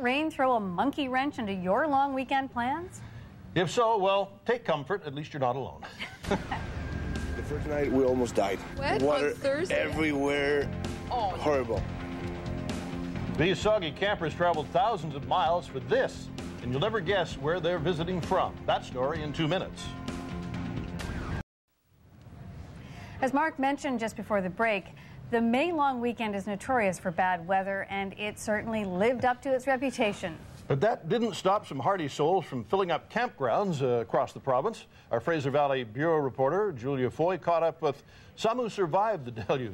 rain throw a monkey wrench into your long weekend plans? If so, well, take comfort. At least you're not alone. The first night we almost died. What? Water On Thursday? everywhere. Oh, horrible. These soggy campers traveled thousands of miles for this, and you'll never guess where they're visiting from. That story in 2 minutes. As Mark mentioned just before the break, the May long weekend is notorious for bad weather, and it certainly lived up to its reputation. But that didn't stop some hardy souls from filling up campgrounds across the province. Our Fraser Valley Bureau reporter, Julia Foy, caught up with some who survived the deluge.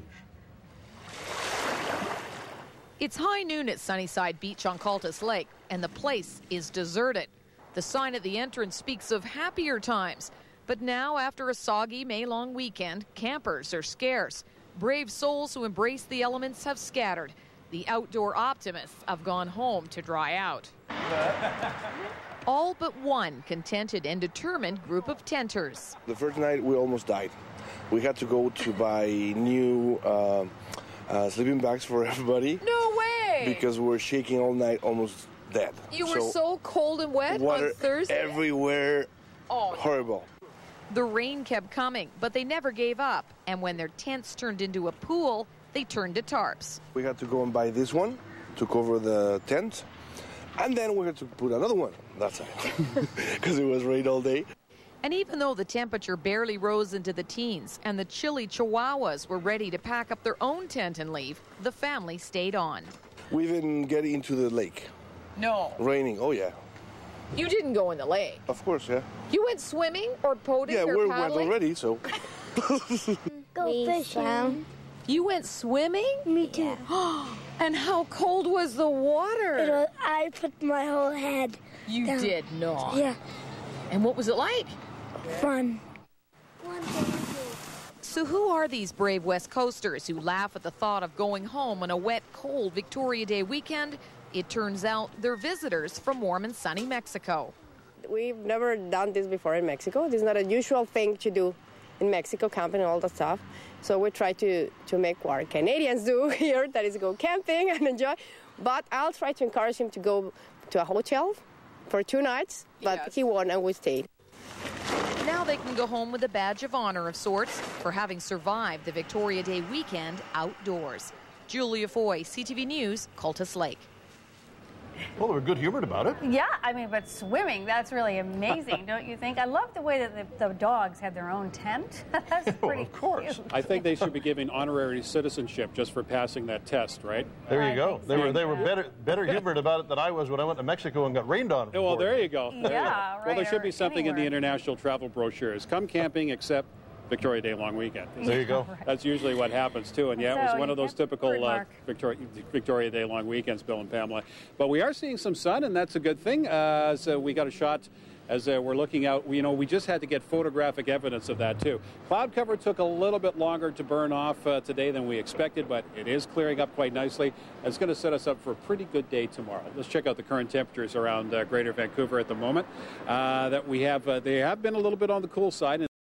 it's high noon at Sunnyside Beach on Cultus Lake, and the place is deserted. The sign at the entrance speaks of happier times. But now, after a soggy May-long weekend, campers are scarce. Brave souls who embrace the elements have scattered. The outdoor optimists have gone home to dry out. All but one contented and determined group of tenters. The first night we almost died. We had to go to buy new sleeping bags for everybody. No way! Because we were shaking all night, almost dead. You were so cold and wet water on Thursday? Everywhere. Oh, horrible. The rain kept coming, but they never gave up. And when their tents turned into a pool, they turned to tarps. We had to go and buy this one to cover the tent. And then we had to put another one. That's it. Because it was rain all day. And even though the temperature barely rose into the teens and the chilly Chihuahuas were ready to pack up their own tent and leave, the family stayed on. We even get into the lake. No. Raining, oh yeah. You didn't go in the lake? Of course, yeah. You went swimming or boating or we paddling? went already, so. Go fishing. You went swimming? Me too. And how cold was the water? I put my whole head You down. did not? Yeah. And what was it like? Fun. So who are these brave West Coasters who laugh at the thought of going home on a wet, cold Victoria Day weekend? It turns out they're visitors from warm and sunny Mexico. We've never done this before in Mexico. This is not a usual thing to do in Mexico, camping and all that stuff. So we try to make what our Canadians do here, that is go camping and enjoy. But I'll try to encourage him to go to a hotel for 2 nights, but he won and we stayed. Now they can go home with a badge of honor of sorts for having survived the Victoria Day weekend outdoors. Julia Foy, CTV News, Cultus Lake. Well, they were good-humored about it. Yeah, I mean, but swimming, that's really amazing, don't you think? I love the way that the dogs had their own tent. That's pretty Well, of course. cute. I think they should be giving honorary citizenship just for passing that test, right? There you go. think They so, were better humored about it than I was when I went to Mexico and got rained on. Oh, well, there you go. There you go. Yeah, Well, there right, should be or something in the anywhere. international travel brochures. Come camping except Victoria Day long weekend. There you go. That's usually what happens, too. And, yeah, it was So one of you those get the typical word, Mark. Victoria Day long weekends, Bill and Pamela. But we are seeing some sun, and that's a good thing. So we got a shot as we're looking out. We just had to get photographic evidence of that, too. Cloud cover took a little bit longer to burn off today than we expected, but it is clearing up quite nicely. It's going to set us up for a pretty good day tomorrow. Let's check out the current temperatures around Greater Vancouver at the moment. That we have, they have been a little bit on the cool side.